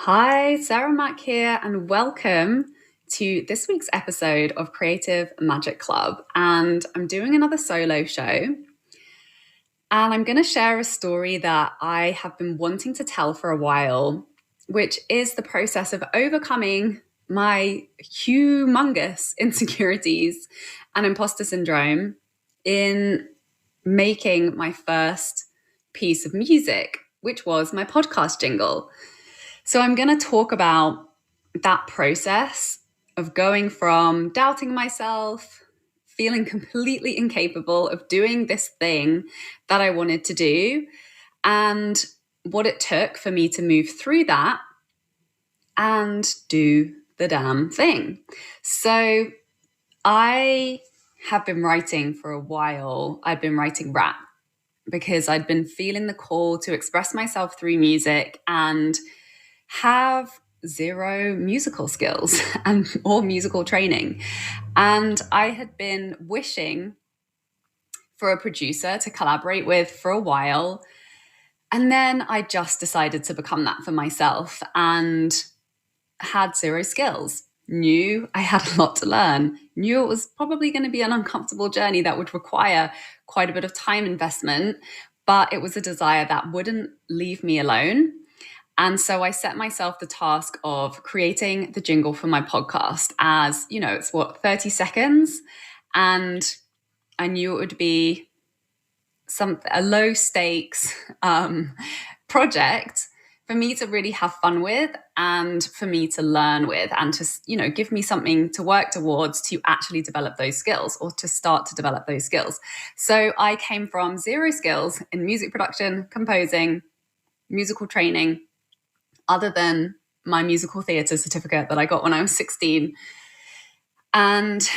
Hi, Sarah Mack here, and welcome to this week's episode of Creative Magic Club. And I'm doing another solo show, and I'm going to share a story that I have been wanting to tell for a while, which is the process of overcoming my humongous insecurities and imposter syndrome in making my first piece of music, which was my podcast jingle. So I'm going to talk about that process of going from doubting myself, feeling completely incapable of doing this thing that I wanted to do, and what it took for me to move through that and do the damn thing. So I have been writing for a while. I'd been writing rap because I'd been feeling the call to express myself through music and have zero musical skills or musical training. And I had been wishing for a producer to collaborate with for a while. And then I just decided to become that for myself and had zero skills. Knew I had a lot to learn, knew it was probably going to be an uncomfortable journey that would require quite a bit of time investment, but it was a desire that wouldn't leave me alone. And so I set myself the task of creating the jingle for my podcast as, it's 30 seconds. And I knew it would be a low stakes project for me to really have fun with and for me to learn with and to, give me something to work towards to actually develop those skills or to start to develop those skills. So I came from zero skills in music production, composing, musical training, other than my musical theatre certificate that I got when I was 16. And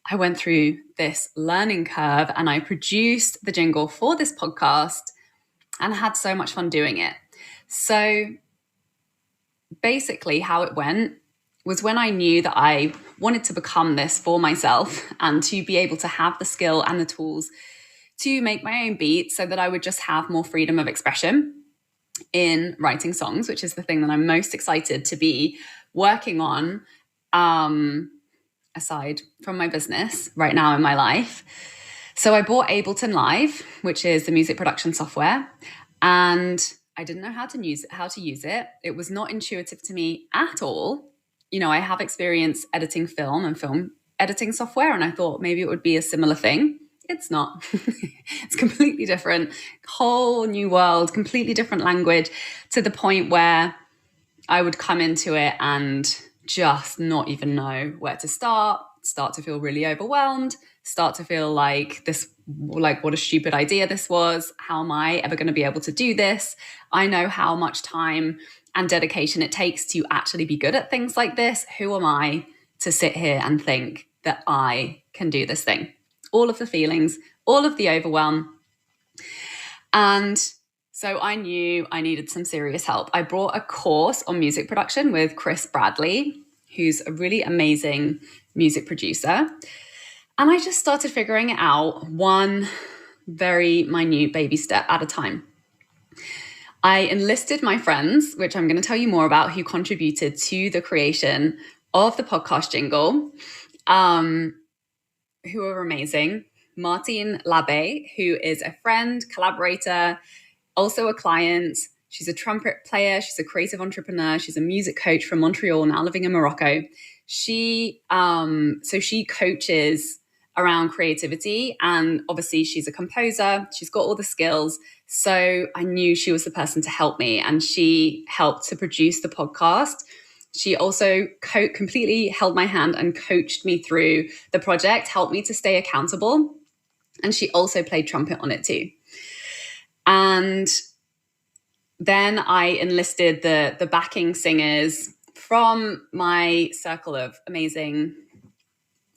I went through this learning curve and I produced the jingle for this podcast and had so much fun doing it. So basically how it went was when I knew that I wanted to become this for myself and to be able to have the skill and the tools to make my own beats so that I would just have more freedom of expression in writing songs, which is the thing that I'm most excited to be working on, aside from my business right now in my life. So I bought Ableton Live, which is the music production software, and I didn't know how to use it. It was not intuitive to me at all. I have experience editing film and film editing software, and I thought maybe it would be a similar thing. It's not. It's completely different, whole new world, completely different language, to the point where I would come into it and just not even know where to start to feel really overwhelmed, start to feel like what a stupid idea this was. How am I ever going to be able to do this? I know how much time and dedication it takes to actually be good at things like this. Who am I to sit here and think that I can do this thing? All of the feelings, all of the overwhelm. And so I knew I needed some serious help. I brought a course on music production with Chris Bradley, who's a really amazing music producer. And I just started figuring it out one very minute baby step at a time. I enlisted my friends, which I'm going to tell you more about, who contributed to the creation of the podcast jingle, who are amazing. Martine Labbe, who is a friend, collaborator, also a client. She's a trumpet player. She's a creative entrepreneur. She's a music coach from Montreal, now living in Morocco. She coaches around creativity, and obviously she's a composer. She's got all the skills. So I knew she was the person to help me, and she helped to produce the podcast. She also completely held my hand and coached me through the project, helped me to stay accountable. And she also played trumpet on it too. And then I enlisted the backing singers from my circle of amazing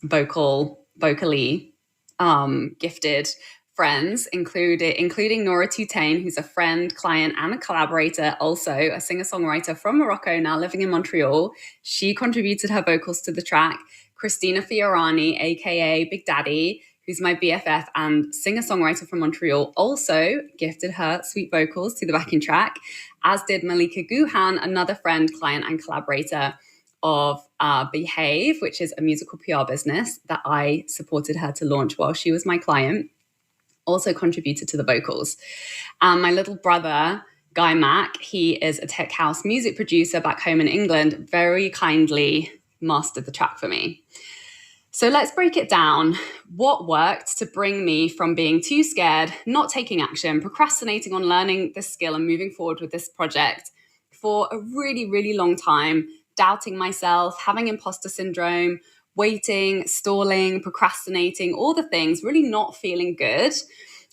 vocally gifted friends, including Nora Toutain, who's a friend, client, and a collaborator, also a singer-songwriter from Morocco, now living in Montreal. She contributed her vocals to the track. Christina Fiorani, aka Big Daddy, who's my BFF and singer-songwriter from Montreal, also gifted her sweet vocals to the backing track, as did Malika Guhan, another friend, client, and collaborator of Behave, which is a musical PR business that I supported her to launch while she was my client, also contributed to the vocals. My little brother, Guy Mack, he is a tech house music producer back home in England, very kindly mastered the track for me. So let's break it down. What worked to bring me from being too scared, not taking action, procrastinating on learning this skill and moving forward with this project for a really, really long time, doubting myself, having imposter syndrome, waiting, stalling, procrastinating, all the things, really not feeling good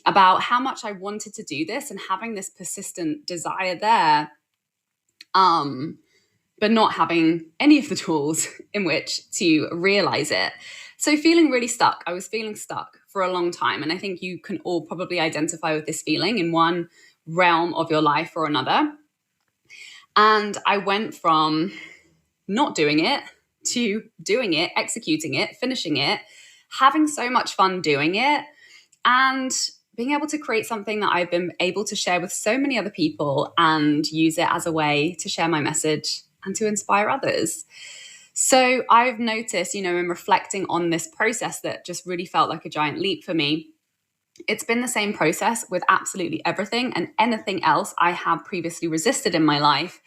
about how much I wanted to do this and having this persistent desire there, but not having any of the tools in which to realize it. So feeling really stuck. I was feeling stuck for a long time. And I think you can all probably identify with this feeling in one realm of your life or another. And I went from not doing it to doing it, executing it, finishing it, having so much fun doing it, and being able to create something that I've been able to share with so many other people and use it as a way to share my message and to inspire others. So I've noticed, in reflecting on this process that just really felt like a giant leap for me, it's been the same process with absolutely everything and anything else I have previously resisted in my life.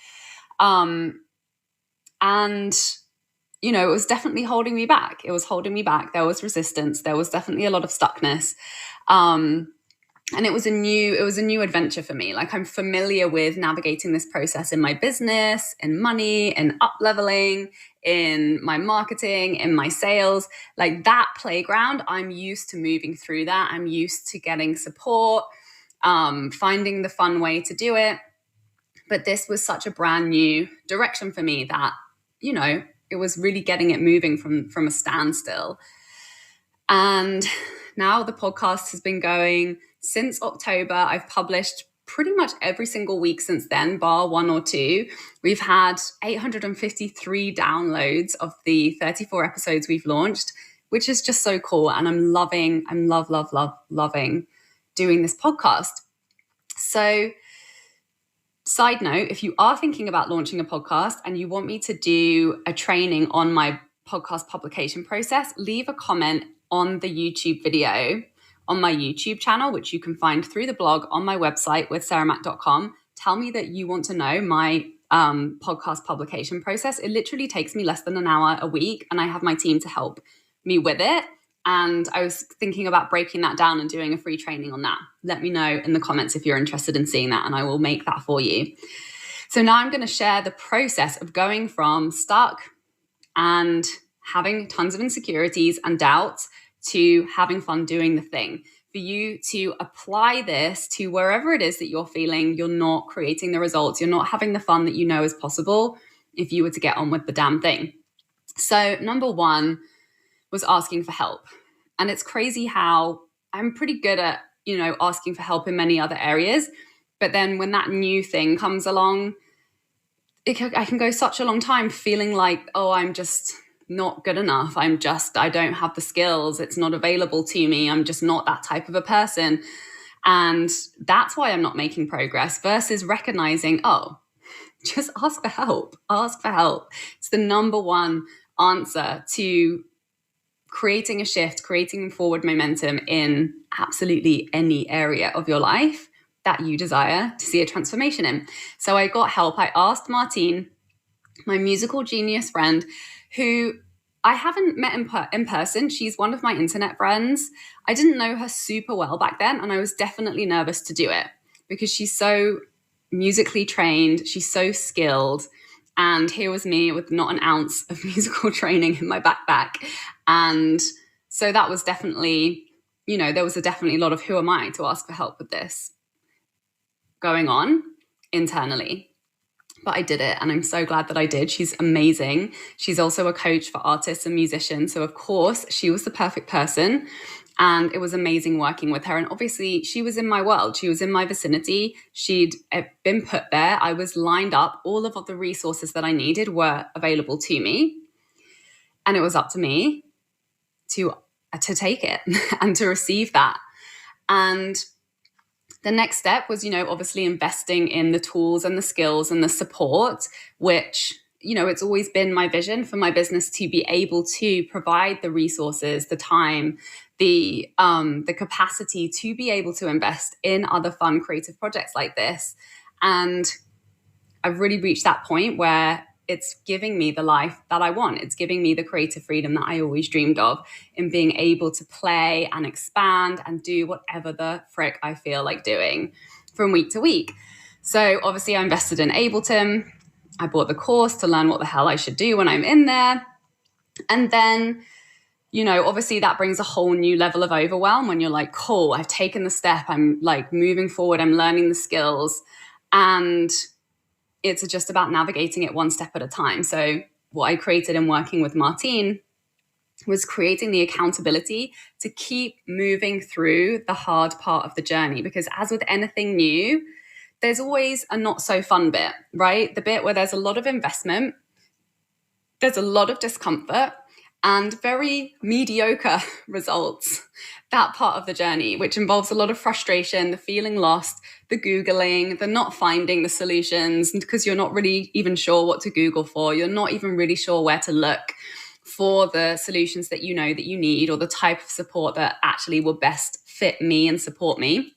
It was definitely holding me back. It was holding me back. There was resistance. There was definitely a lot of stuckness. And it was a new adventure for me. Like, I'm familiar with navigating this process in my business, in money, in up-leveling, in my marketing, in my sales. Like, that playground, I'm used to moving through that. I'm used to getting support, finding the fun way to do it. But this was such a brand new direction for me that, it was really getting it moving from a standstill. And now the podcast has been going since October. I've published pretty much every single week since then, bar one or two. We've had 853 downloads of the 34 episodes we've launched, which is just so cool. And I'm loving doing this podcast. So, side note, if you are thinking about launching a podcast and you want me to do a training on my podcast publication process, leave a comment on the YouTube video on my YouTube channel, which you can find through the blog on my website with sarahmac.com. Tell me that you want to know my podcast publication process. It literally takes me less than an hour a week, and I have my team to help me with it. And I was thinking about breaking that down and doing a free training on that. Let me know in the comments if you're interested in seeing that, and I will make that for you. So now I'm going to share the process of going from stuck and having tons of insecurities and doubts to having fun doing the thing, for you to apply this to wherever it is that you're feeling you're not creating the results, you're not having the fun that you know is possible if you were to get on with the damn thing. So number one was asking for help. And it's crazy how I'm pretty good at, asking for help in many other areas. But then when that new thing comes along, I can go such a long time feeling like, oh, I'm just not good enough. I don't have the skills. It's not available to me. I'm just not that type of a person. And that's why I'm not making progress, versus recognizing, oh, just ask for help. Ask for help. It's the number one answer to creating a shift, creating forward momentum in absolutely any area of your life that you desire to see a transformation in. So I got help. I asked Martine, my musical genius friend, who I haven't met in person. She's one of my internet friends. I didn't know her super well back then, and I was definitely nervous to do it because she's so musically trained. She's so skilled. And here was me with not an ounce of musical training in my backpack. And so that was definitely, there was definitely a lot of who am I to ask for help with this going on internally. But I did it, and I'm so glad that I did. She's amazing. She's also a coach for artists and musicians. So of course, she was the perfect person. And it was amazing working with her. And obviously, she was in my world. She was in my vicinity. She'd been put there. I was lined up. All of the resources that I needed were available to me. And it was up to me to to take it and to receive that. And the next step was, obviously investing in the tools and the skills and the support, which, it's always been my vision for my business to be able to provide the resources, the time, the capacity to be able to invest in other fun creative projects like this. And I've really reached that point where it's giving me the life that I want. It's giving me the creative freedom that I always dreamed of, in being able to play and expand and do whatever the frick I feel like doing from week to week. So obviously I invested in Ableton. I bought the course to learn what the hell I should do when I'm in there. And then, obviously that brings a whole new level of overwhelm when you're like, cool, I've taken the step. I'm like moving forward. I'm learning the skills. And it's just about navigating it one step at a time. So what I created in working with Martine was creating the accountability to keep moving through the hard part of the journey. Because as with anything new, there's always a not so fun bit, right? The bit where there's a lot of investment, there's a lot of discomfort, and very mediocre results. That part of the journey, which involves a lot of frustration, the feeling lost, the Googling, the not finding the solutions because you're not really even sure what to Google for. You're not even really sure where to look for the solutions that you know that you need, or the type of support that actually will best fit me and support me.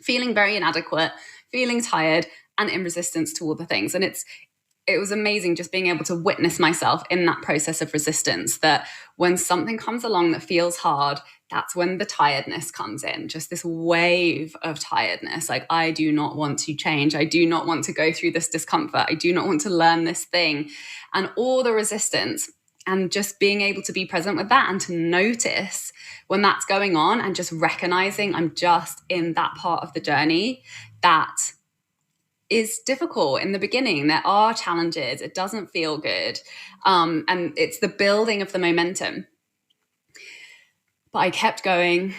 Feeling very inadequate, feeling tired, and in resistance to all the things. And it was amazing just being able to witness myself in that process of resistance, that when something comes along that feels hard, that's when the tiredness comes in, just this wave of tiredness. Like, I do not want to change. I do not want to go through this discomfort. I do not want to learn this thing, and all the resistance, and just being able to be present with that and to notice when that's going on, and just recognizing I'm just in that part of the journey that is difficult in the beginning. There are challenges. It doesn't feel good. And it's the building of the momentum. But I kept going.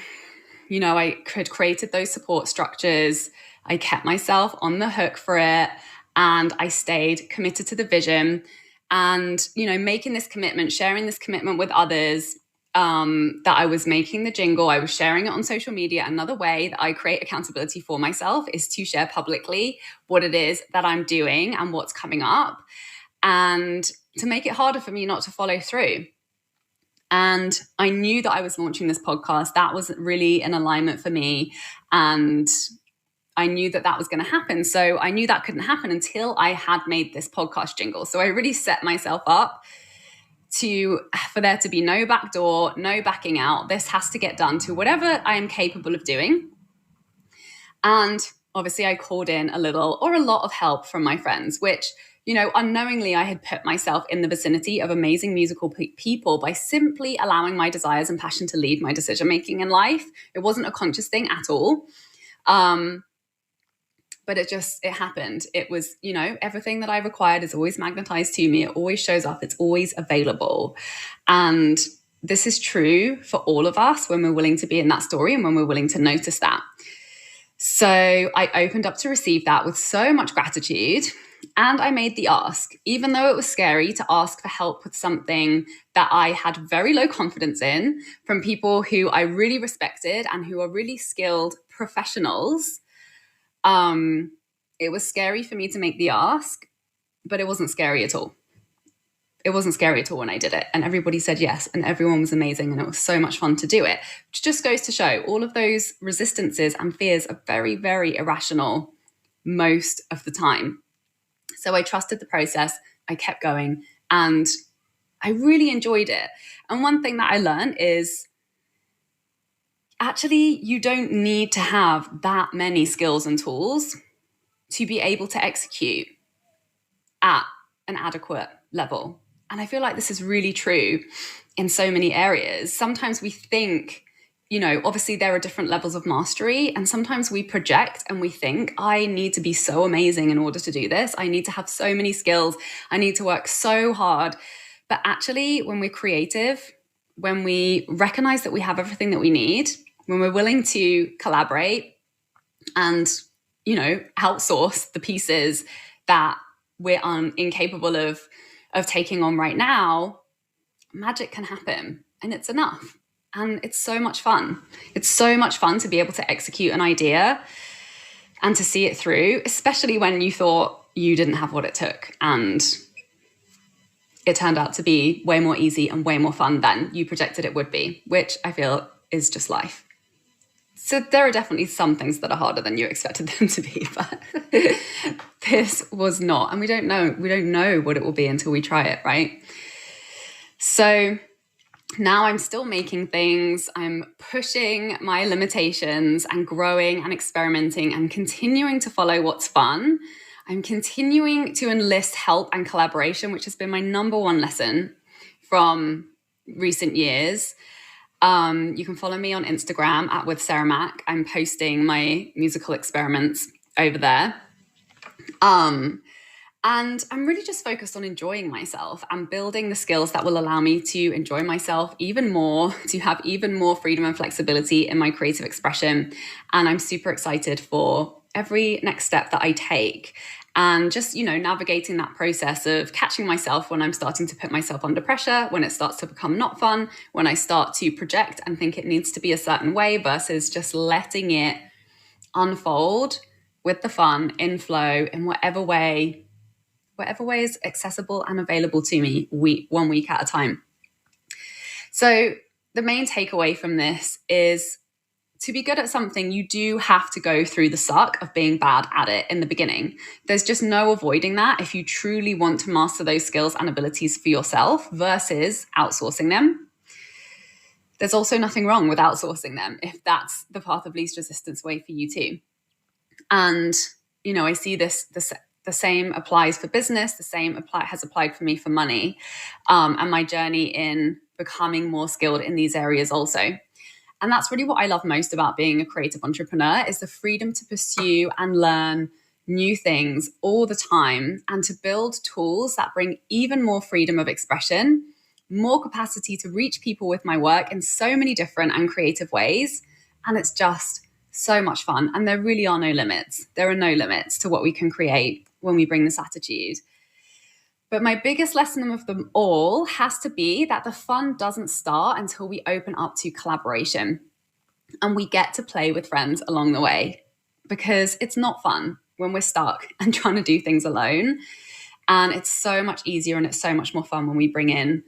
I had created those support structures. I kept myself on the hook for it. And I stayed committed to the vision. And, making this commitment, sharing this commitment with others, that I was making the jingle. I was sharing it on social media. Another way that I create accountability for myself is to share publicly what it is that I'm doing and what's coming up, and to make it harder for me not to follow through. And I knew that I was launching this podcast. That was really in alignment for me. And I knew that was going to happen. So I knew that couldn't happen until I had made this podcast jingle. So I really set myself up for there to be no back door, no backing out. This has to get done to whatever I am capable of doing. And obviously I called in a little or a lot of help from my friends, which, unknowingly I had put myself in the vicinity of amazing musical people by simply allowing my desires and passion to lead my decision-making in life. It wasn't a conscious thing at all. But it happened. It was, everything that I required is always magnetized to me. It always shows up. It's always available. And this is true for all of us when we're willing to be in that story and when we're willing to notice that. So I opened up to receive that with so much gratitude. And I made the ask, even though it was scary to ask for help with something that I had very low confidence in, from people who I really respected and who are really skilled professionals. It was scary for me to make the ask, but it wasn't scary at all. It wasn't scary at all when I did it, and everybody said yes, and everyone was amazing, and it was so much fun to do it, which just goes to show all of those resistances and fears are very, very irrational most of the time. So I trusted the process, I kept going, and I really enjoyed it. And one thing that I learned is actually, you don't need to have that many skills and tools to be able to execute at an adequate level. And I feel like this is really true in so many areas. Sometimes we think, obviously there are different levels of mastery, and sometimes we project and we think, I need to be so amazing in order to do this. I need to have so many skills. I need to work so hard. But actually, when we're creative, when we recognize that we have everything that we need, when we're willing to collaborate and, outsource the pieces that we're incapable of taking on right now, magic can happen, and it's enough. And it's so much fun. It's so much fun to be able to execute an idea and to see it through, especially when you thought you didn't have what it took. And it turned out to be way more easy and way more fun than you projected it would be, which I feel is just life. So there are definitely some things that are harder than you expected them to be, but this was not. And we don't know what it will be until we try it, right? So now I'm still making things, I'm pushing my limitations and growing and experimenting and continuing to follow what's fun. I'm continuing to enlist help and collaboration, which has been my number one lesson from recent years. You can follow me on Instagram at with Sarah Mac. I'm posting my musical experiments over there. And I'm really just focused on enjoying myself and building the skills that will allow me to enjoy myself even more, to have even more freedom and flexibility in my creative expression. And I'm super excited for every next step that I take. And just, navigating that process of catching myself when I'm starting to put myself under pressure, when it starts to become not fun, when I start to project and think it needs to be a certain way versus just letting it unfold with the fun, in flow, in whatever way is accessible and available to me 1 week at a time. So the main takeaway from this is to be good at something, you do have to go through the suck of being bad at it in the beginning. There's just no avoiding that if you truly want to master those skills and abilities for yourself versus outsourcing them. There's also nothing wrong with outsourcing them if that's the path of least resistance way for you too. And, I see this the same applies for business, the same has applied for me for money, and my journey in becoming more skilled in these areas also. And that's really what I love most about being a creative entrepreneur is the freedom to pursue and learn new things all the time and to build tools that bring even more freedom of expression, more capacity to reach people with my work in so many different and creative ways. And it's just so much fun. And there really are no limits. There are no limits to what we can create when we bring this attitude. But my biggest lesson of them all has to be that the fun doesn't start until we open up to collaboration and we get to play with friends along the way, because it's not fun when we're stuck and trying to do things alone. And it's so much easier and it's so much more fun when we bring in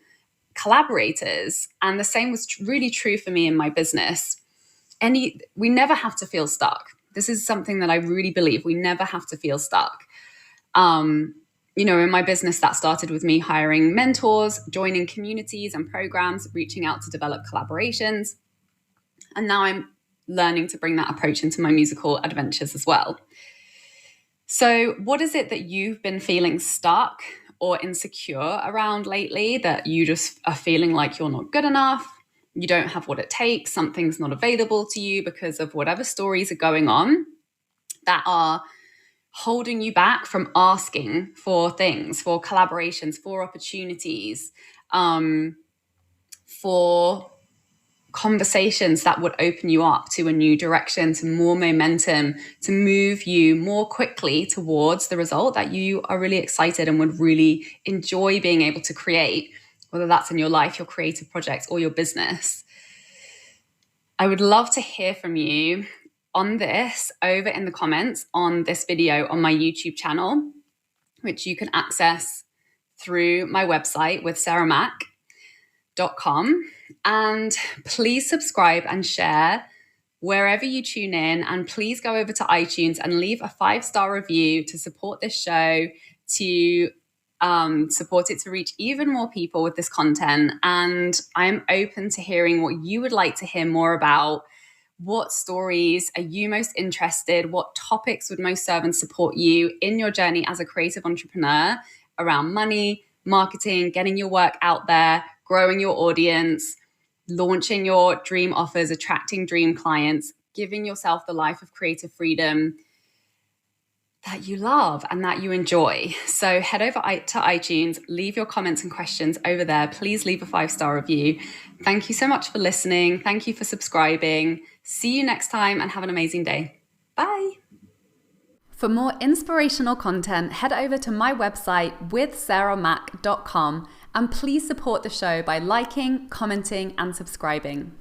collaborators. And the same was really true for me in my business. We never have to feel stuck. This is something that I really believe. We never have to feel stuck. In my business, that started with me hiring mentors, joining communities and programs, reaching out to develop collaborations. And now I'm learning to bring that approach into my musical adventures as well. So what is it that you've been feeling stuck or insecure around lately, that you just are feeling like you're not good enough, you don't have what it takes, something's not available to you because of whatever stories are going on that are holding you back from asking for things, for collaborations, for opportunities, for conversations that would open you up to a new direction, to more momentum, to move you more quickly towards the result that you are really excited and would really enjoy being able to create, whether that's in your life, your creative projects, or your business. I would love to hear from you on this over in the comments on this video on my YouTube channel, which you can access through my website with sarahmac.com. And please subscribe and share wherever you tune in. And please go over to iTunes and leave a 5-star review to support this show, to support it to reach even more people with this content. And I'm open to hearing what you would like to hear more about. What stories are you most interested? What topics would most serve and support you in your journey as a creative entrepreneur around money, marketing, getting your work out there, growing your audience, launching your dream offers, attracting dream clients, giving yourself the life of creative freedom that you love and that you enjoy. So head over to iTunes, leave your comments and questions over there. Please leave a 5-star review. Thank you so much for listening. Thank you for subscribing. See you next time and have an amazing day. Bye. For more inspirational content, head over to my website withsarahmac.com and please support the show by liking, commenting, and subscribing.